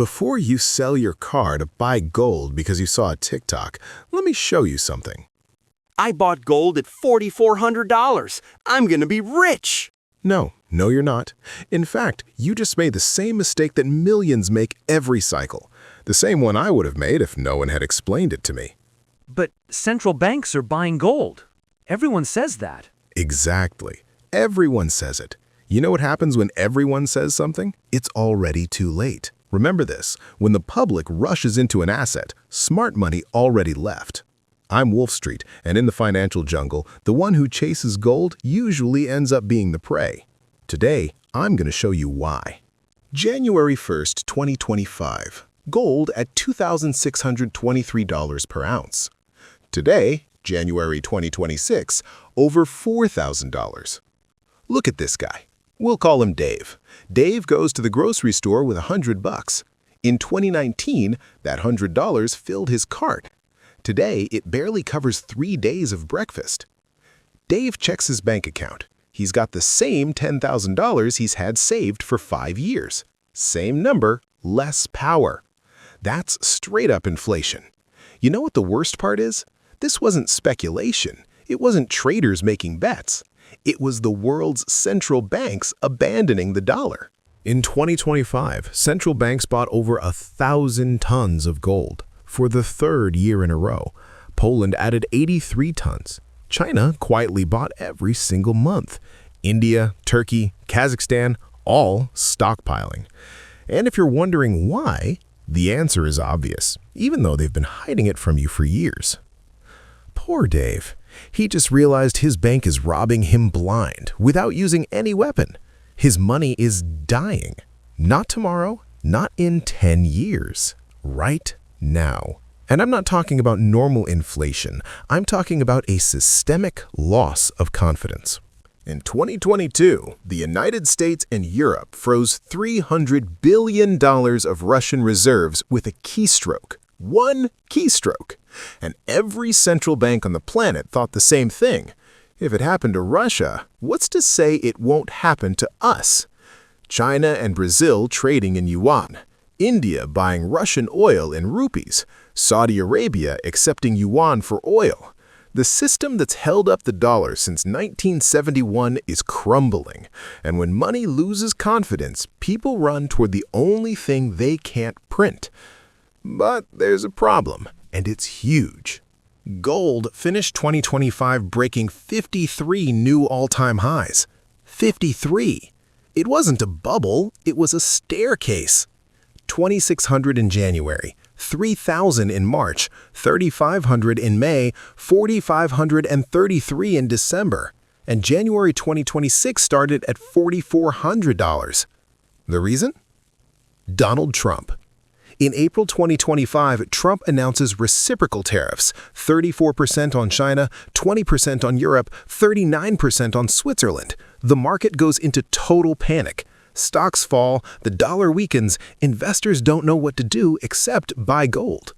Before you sell your car to buy gold because you saw a TikTok, let me show you something. I bought gold at $4,400. I'm gonna be rich! No, you're not. In fact, you just made the same mistake that millions make every cycle. The same one I would have made if no one had explained it to me. But central banks are buying gold. Everyone says that. Exactly. Everyone says it. You know what happens when everyone says something? It's already too late. Remember this, when the public rushes into an asset, smart money already left. I'm Wolf Street, and in the financial jungle, the one who chases gold usually ends up being the prey. Today, I'm going to show you why. January 1st, 2025. Gold at $2,623 per ounce. Today, January 2026, over $4,000. Look at this guy. We'll call him Dave. Dave goes to the grocery store with $100. In 2019, that $100 filled his cart. Today, it barely covers 3 days of breakfast. Dave checks his bank account. He's got the same $10,000 he's had saved for 5 years. Same number, less power. That's straight-up inflation. You know what the worst part is? This wasn't speculation. It wasn't traders making bets. It was the world's central banks abandoning the dollar. In 2025, central banks bought over 1,000 tons of gold. For the third year in a row, Poland added 83 tons. China quietly bought every single month. India, Turkey, Kazakhstan, all stockpiling. And if you're wondering why, the answer is obvious, even though they've been hiding it from you for years. Poor Dave. He just realized his bank is robbing him blind without using any weapon. His money is dying. Not tomorrow, not in 10 years. Right now. And I'm not talking about normal inflation. I'm talking about a systemic loss of confidence. In 2022, the United States and Europe froze $300 billion of Russian reserves with a keystroke. One keystroke. And every central bank on the planet thought the same thing. If it happened to Russia, what's to say it won't happen to us? China and Brazil trading in yuan. India buying Russian oil in rupees. Saudi Arabia accepting yuan for oil. The system that's held up the dollar since 1971 is crumbling. And when money loses confidence, people run toward the only thing they can't print. But there's a problem, and it's huge. Gold finished 2025 breaking 53 new all-time highs. 53. It wasn't a bubble, it was a staircase. 2,600 in January, 3,000 in March, 3,500 in May, 4,533 in December, and January 2026 started at $4,400. The reason? Donald Trump. In April 2025, Trump announces reciprocal tariffs, 34% on China, 20% on Europe, 39% on Switzerland. The market goes into total panic. Stocks fall, the dollar weakens, investors don't know what to do except buy gold.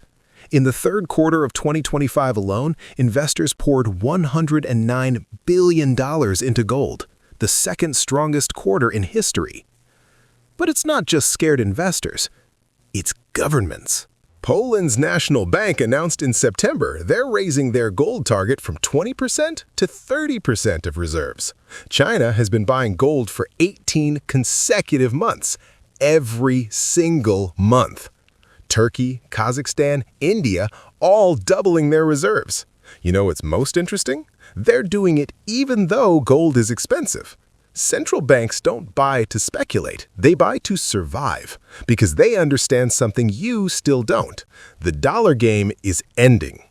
In the third quarter of 2025 alone, investors poured $109 billion into gold, the second strongest quarter in history. But it's not just scared investors. It's governments. Poland's national bank announced in September they're raising their gold target from 20% to 30% of reserves. China has been buying gold for 18 consecutive months, every single month. Turkey, Kazakhstan, India, all doubling their reserves. You know what's most interesting? They're doing it even though gold is expensive. Central banks don't buy to speculate, they buy to survive, because they understand something you still don't. The dollar game is ending.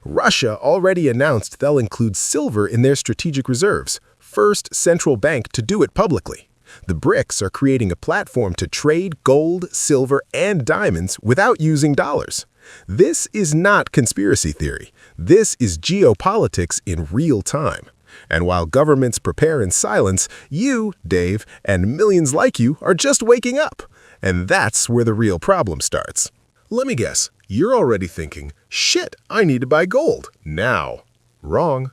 Russia already announced they'll include silver in their strategic reserves, first central bank to do it publicly. The BRICS are creating a platform to trade gold, silver, and diamonds without using dollars. This is not conspiracy theory. This is geopolitics in real time. And while governments prepare in silence, you, Dave, and millions like you are just waking up. And that's where the real problem starts. Let me guess, you're already thinking, shit, I need to buy gold now. Wrong.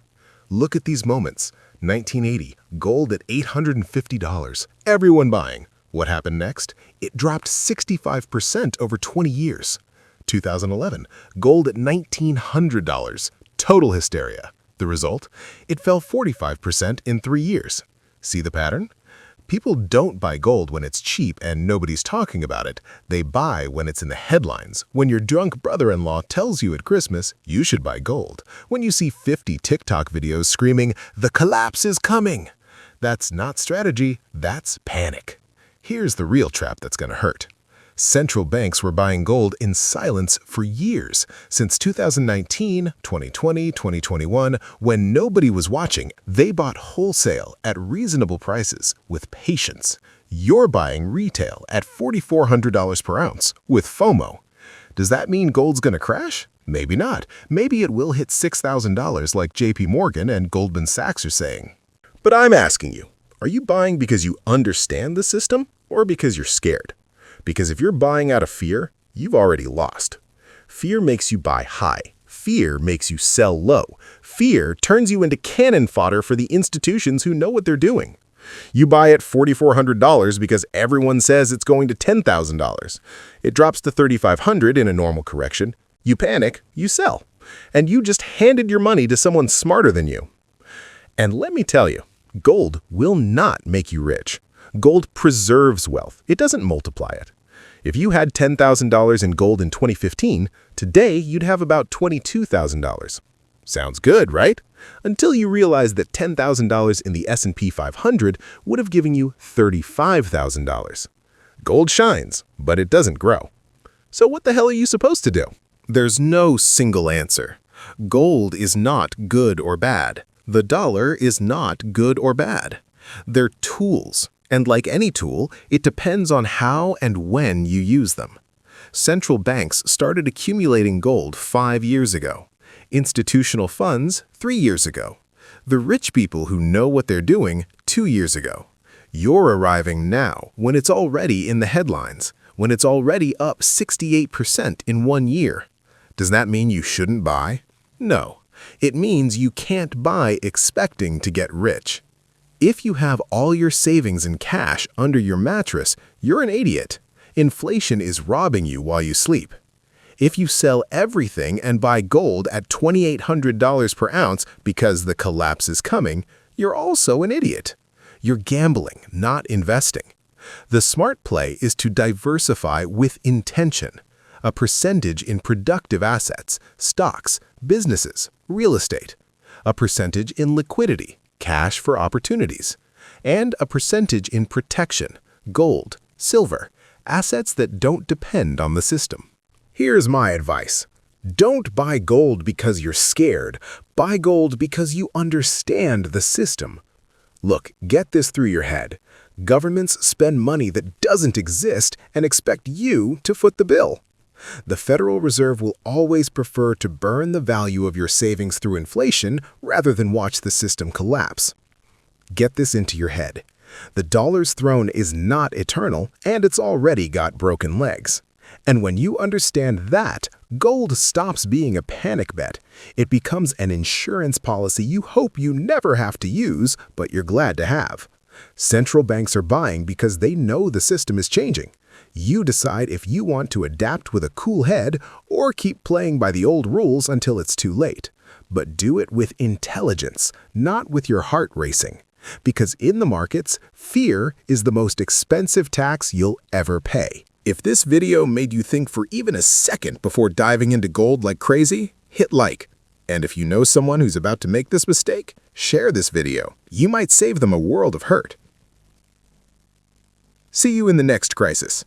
Look at these moments. 1980, gold at $850. Everyone buying. What happened next? It dropped 65% over 20 years. 2011, gold at $1,900. Total hysteria. The result? It fell 45% in 3 years. See the pattern? People don't buy gold when it's cheap and nobody's talking about it. They buy when it's in the headlines. When your drunk brother-in-law tells you at Christmas you should buy gold. When you see 50 TikTok videos screaming, "The collapse is coming." That's not strategy, that's panic. Here's the real trap that's going to hurt. Central banks were buying gold in silence for years. Since 2019, 2020, 2021, when nobody was watching, they bought wholesale at reasonable prices with patience. You're buying retail at $4,400 per ounce with FOMO. Does that mean gold's going to crash? Maybe not. Maybe it will hit $6,000 like JP Morgan and Goldman Sachs are saying. But I'm asking you, are you buying because you understand the system or because you're scared? Because if you're buying out of fear, you've already lost. Fear makes you buy high. Fear makes you sell low. Fear turns you into cannon fodder for the institutions who know what they're doing. You buy at $4,400 because everyone says it's going to $10,000. It drops to $3,500 in a normal correction. You panic, you sell. And you just handed your money to someone smarter than you. And let me tell you, gold will not make you rich. Gold preserves wealth. It doesn't multiply it. If you had $10,000 in gold in 2015, today you'd have about $22,000. Sounds good, right? Until you realize that $10,000 in the S&P 500 would have given you $35,000. Gold shines, but it doesn't grow. So what the hell are you supposed to do? There's no single answer. Gold is not good or bad. The dollar is not good or bad. They're tools. And like any tool, it depends on how and when you use them. Central banks started accumulating gold 5 years ago. Institutional funds 3 years ago. The rich people who know what they're doing 2 years ago. You're arriving now when it's already in the headlines, when it's already up 68% in 1 year. Does that mean you shouldn't buy? No. It means you can't buy expecting to get rich. If you have all your savings in cash under your mattress, you're an idiot. Inflation is robbing you while you sleep. If you sell everything and buy gold at $2,800 per ounce because the collapse is coming, you're also an idiot. You're gambling, not investing. The smart play is to diversify with intention. A percentage in productive assets, stocks, businesses, real estate. A percentage in liquidity, cash for opportunities, and a percentage in protection, gold, silver, assets that don't depend on the system. Here's my advice. Don't buy gold because you're scared. Buy gold because you understand the system. Look, get this through your head. Governments spend money that doesn't exist and expect you to foot the bill. The Federal Reserve will always prefer to burn the value of your savings through inflation rather than watch the system collapse. Get this into your head. The dollar's throne is not eternal, and it's already got broken legs. And when you understand that, gold stops being a panic bet. It becomes an insurance policy you hope you never have to use, but you're glad to have. Central banks are buying because they know the system is changing. You decide if you want to adapt with a cool head or keep playing by the old rules until it's too late. But do it with intelligence, not with your heart racing. Because in the markets, fear is the most expensive tax you'll ever pay. If this video made you think for even a second before diving into gold like crazy, hit like. And if you know someone who's about to make this mistake, share this video. You might save them a world of hurt. See you in the next crisis.